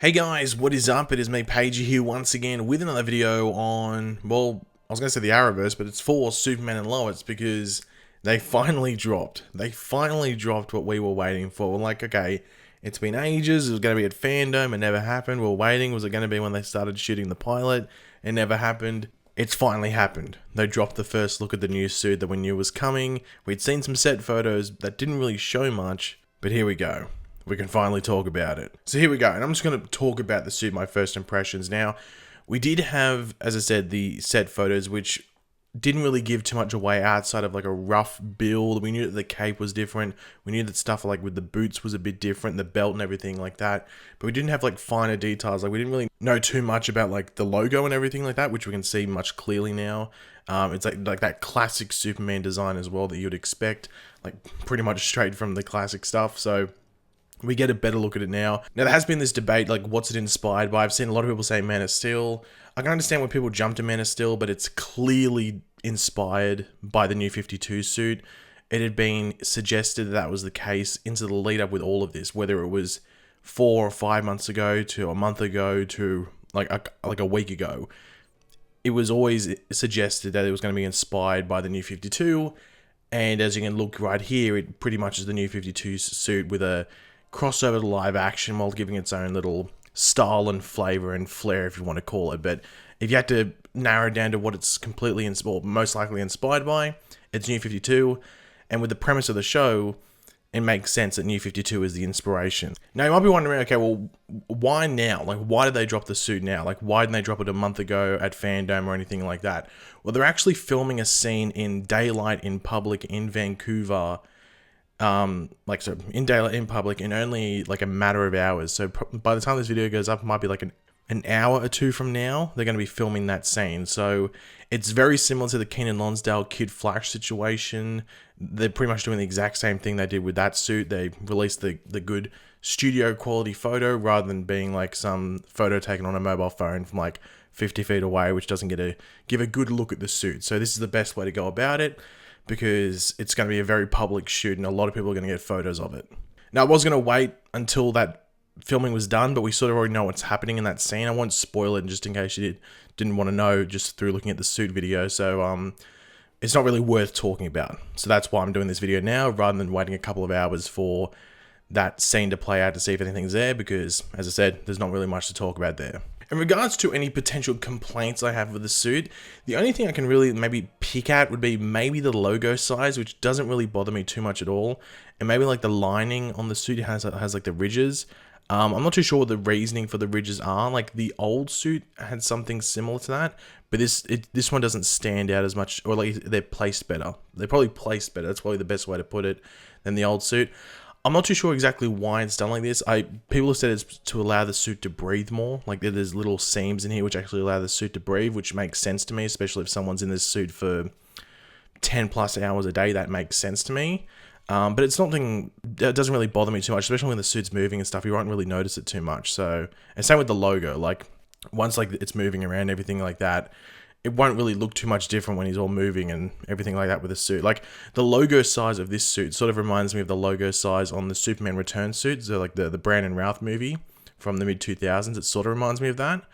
Hey guys, what is up? It is me, Pagey, here once again with another video on, well, I was going to say the Arrowverse, but it's for Superman and Lois because they finally dropped. They finally dropped what we were waiting for. We're like, okay, it's been ages. It was going to be at Fandom. It never happened. We were waiting. Was it going to be when they started shooting the pilot? It never happened. It's finally happened. They dropped the first look at the new suit that we knew was coming. We'd seen some set photos that didn't really show much, but here we go. We can finally talk about it. So here we go, and I'm just going to talk about the suit, my first impressions. Now, we did have, as I said, the set photos, which didn't really give too much away outside of like a rough build. We knew that the cape was different. We knew that stuff like with the boots was a bit different, the belt and everything like that. But we didn't have like finer details. Like we didn't really know too much about like the logo and everything like that, which we can see much clearly now. It's like that classic Superman design as well that you'd expect, like pretty much straight from the classic stuff. So we get a better look at it now. Now, there has been this debate, like, what's it inspired by? I've seen a lot of people say Man of Steel. I can understand when people jump to Man of Steel, but it's clearly inspired by the New 52 suit. It had been suggested that was the case into the lead up with all of this, whether it was 4 or 5 months ago to a month ago to like a week ago. It was always suggested that it was going to be inspired by the New 52. And as you can look right here, it pretty much is the New 52 suit with a crossover to live action while giving its own little style and flavor and flair, if you want to call it. But if you had to narrow it down to what it's completely most likely inspired by, it's New 52. And with the premise of the show, it makes sense that New 52 is the inspiration. Now, you might be wondering, okay, well, why now? Like, why did they drop the suit now? Like, why didn't they drop it a month ago at Fandom or anything like that? Well, they're actually filming a scene in daylight in public in Vancouver, in daylight in public in only like a matter of hours. So by the time this video goes up, it might be like an hour or two from now, they're going to be filming that scene. So it's very similar to the Keenan Lonsdale Kid Flash situation. They're pretty much doing the exact same thing they did with that suit. They released the good studio quality photo rather than being like some photo taken on a mobile phone from like 50 feet away, which doesn't give a good look at the suit. So this is the best way to go about it, because it's going to be a very public shoot and a lot of people are going to get photos of it. Now, I was going to wait until that filming was done, but we sort of already know what's happening in that scene. I won't spoil it just in case you didn't want to know just through looking at the suit video. So it's not really worth talking about. So that's why I'm doing this video now rather than waiting a couple of hours for that scene to play out to see if anything's there, because, as I said, there's not really much to talk about there. In regards to any potential complaints I have with the suit, the only thing I can really maybe pick at would be maybe the logo size, which doesn't really bother me too much at all. And maybe like the lining on the suit has like the ridges. I'm not too sure what the reasoning for the ridges are. Like the old suit had something similar to that, but this one doesn't stand out as much, or like they're placed better. They're probably placed better. That's probably the best way to put it than the old suit. I'm not too sure exactly why it's done like this. People have said it's to allow the suit to breathe more. Like there's little seams in here which actually allow the suit to breathe, which makes sense to me, especially if someone's in this suit for 10 plus hours a day. That makes sense to me. But it's something that doesn't really bother me too much, especially when the suit's moving and stuff. You won't really notice it too much. So, and same with the logo. Like once like it's moving around, everything like that, it won't really look too much different when he's all moving and everything like that with the suit. Like the logo size of this suit sort of reminds me of the logo size on the Superman Returns suit. So like the Brandon Routh movie from the mid 2000s. It sort of reminds me of that.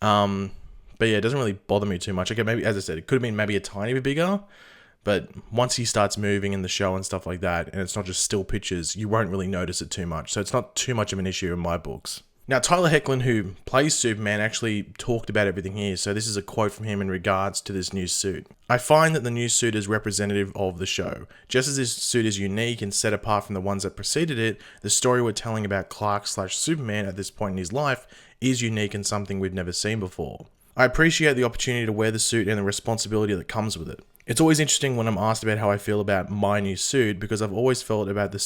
But yeah, it doesn't really bother me too much. Okay, maybe, as I said, it could have been maybe a tiny bit bigger. But once he starts moving in the show and stuff like that, and it's not just still pictures, you won't really notice it too much. So it's not too much of an issue in my books. Now, Tyler Hoechlin, who plays Superman, actually talked about everything here. So this is a quote from him in regards to this new suit. I find that the new suit is representative of the show. Just as this suit is unique and set apart from the ones that preceded it, the story we're telling about Clark/Superman at this point in his life is unique and something we've never seen before. I appreciate the opportunity to wear the suit and the responsibility that comes with it. It's always interesting when I'm asked about how I feel about my new suit, because I've always felt that the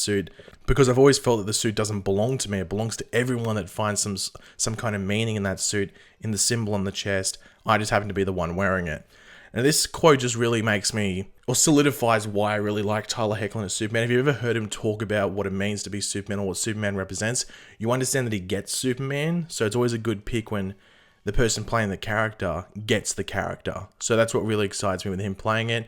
suit doesn't belong to me. It belongs to everyone that finds some kind of meaning in that suit, in the symbol on the chest. I just happen to be the one wearing it. And this quote just really makes me, or solidifies why I really like Tyler Hoechlin as Superman. If you've ever heard him talk about what it means to be Superman or what Superman represents, you understand that he gets Superman. So it's always a good pick when the person playing the character gets the character. So that's what really excites me with him playing it.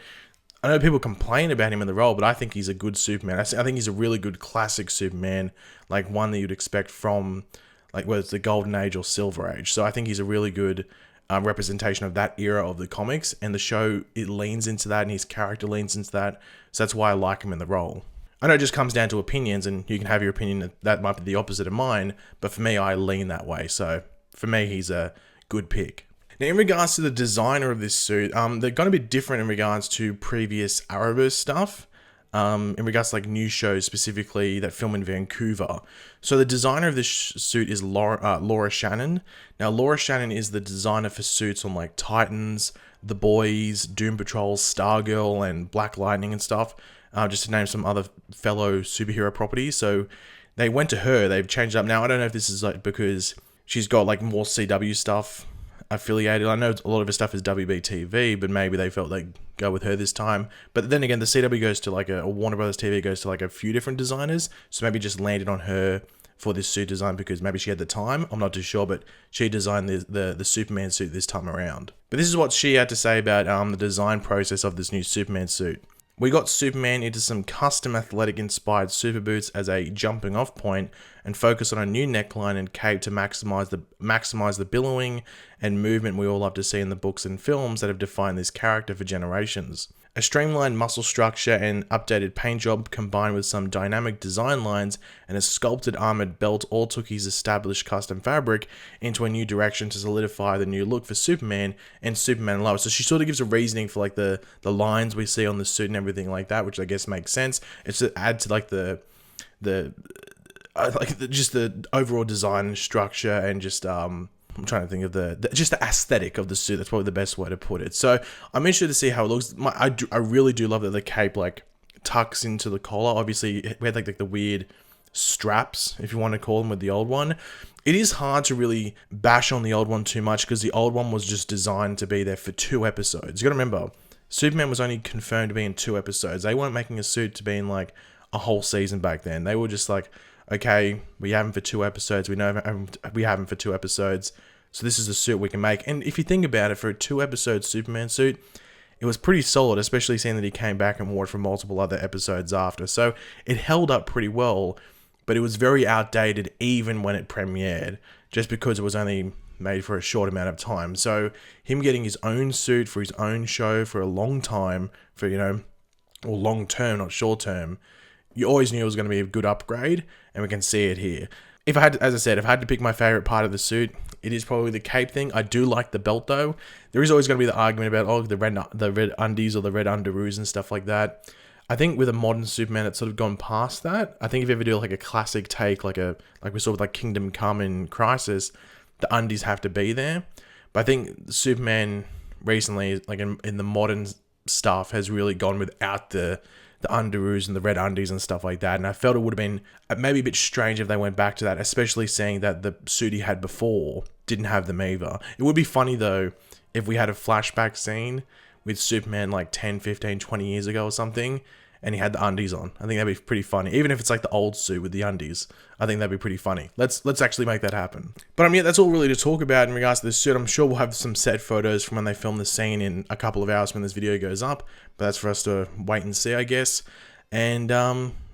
I know people complain about him in the role, but I think he's a good Superman. I think he's a really good classic Superman, like one that you'd expect from like whether it's the Golden Age or Silver Age. So I think he's a really good representation of that era of the comics, and the show, it leans into that, and his character leans into that. So that's why I like him in the role. I know it just comes down to opinions, and you can have your opinion that might be the opposite of mine, but for me, I lean that way. So for me, he's a good pick. Now, in regards to the designer of this suit, they're going to be different in regards to previous Arrowverse stuff. In regards to like new shows specifically that film in Vancouver. So the designer of this suit is Laura Shannon. Now, Laura Shannon is the designer for suits on like Titans, The Boys, Doom Patrol, Stargirl, and Black Lightning and stuff. Just to name some other fellow superhero properties. So they went to her. They've changed up. Now, I don't know if this is like because she's got like more CW stuff affiliated. I know a lot of her stuff is WBTV, but maybe they felt they'd go with her this time. But then again, the CW goes to like a Warner Brothers TV goes to like a few different designers, so maybe just landed on her for this suit design because maybe she had the time. I'm not too sure, but she designed the Superman suit this time around. But this is what she had to say about the design process of this new Superman suit. We got Superman into some custom athletic inspired super boots as a jumping off point and focus on a new neckline and cape to maximize the billowing and movement we all love to see in the books and films that have defined this character for generations. A streamlined muscle structure and updated paint job combined with some dynamic design lines and a sculpted armored belt all took his established custom fabric into a new direction to solidify the new look for Superman and Superman and Lois. So she sort of gives a reasoning for like the lines we see on the suit and everything like that, which I guess makes sense. It's to add to like just the overall design and structure and just I'm trying to think of just the aesthetic of the suit. That's probably the best way to put it. So I'm interested to see how it looks. I really do love that the cape like tucks into the collar. Obviously, we had like the weird straps, if you want to call them, with the old one. It is hard to really bash on the old one too much because the old one was just designed to be there for 2 episodes. You got to remember, Superman was only confirmed to be in 2 episodes. They weren't making a suit to be in like a whole season back then. They were just like, okay, we have him for 2 episodes. We know we have him for 2 episodes. So this is the suit we can make. And if you think about it, for a 2-episode Superman suit, it was pretty solid, especially seeing that he came back and wore it for multiple other episodes after. So it held up pretty well, but it was very outdated even when it premiered, just because it was only made for a short amount of time. So him getting his own suit for his own show for a long time, for, or long term, not short term, you always knew it was going to be a good upgrade, and we can see it here. If I had to pick my favorite part of the suit, it is probably the cape thing. I do like the belt though. There is always going to be the argument about the red undies or the red underoos and stuff like that. I think with a modern Superman, it's sort of gone past that. I think if you ever do like a classic take, like we saw with like Kingdom Come and Crisis, the undies have to be there. But I think Superman recently, like in the modern stuff, has really gone without the underoos and the red undies and stuff like that. And I felt it would have been maybe a bit strange if they went back to that, especially seeing that the suit he had before didn't have them either. It would be funny though if we had a flashback scene with Superman like 10, 15, 20 years ago or something, and he had the undies on. I think that'd be pretty funny. Even if it's like the old suit with the undies, I think that'd be pretty funny. Let's actually make that happen. But yeah, that's all really to talk about in regards to this suit. I'm sure we'll have some set photos from when they film the scene in a couple of hours when this video goes up, but that's for us to wait and see, I guess. And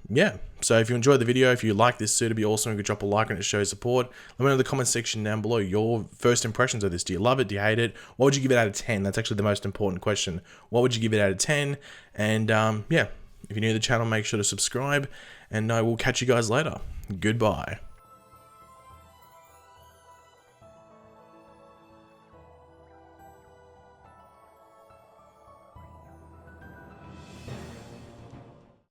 yeah, so if you enjoyed the video, if you like this suit, it'd be awesome if you could drop a like on it to show support. Let me know in the comment section down below your first impressions of this. Do you love it? Do you hate it? What would you give it out of 10? That's actually the most important question. What would you give it out of 10? And yeah, if you're new to the channel, make sure to subscribe, and I will catch you guys later. Goodbye.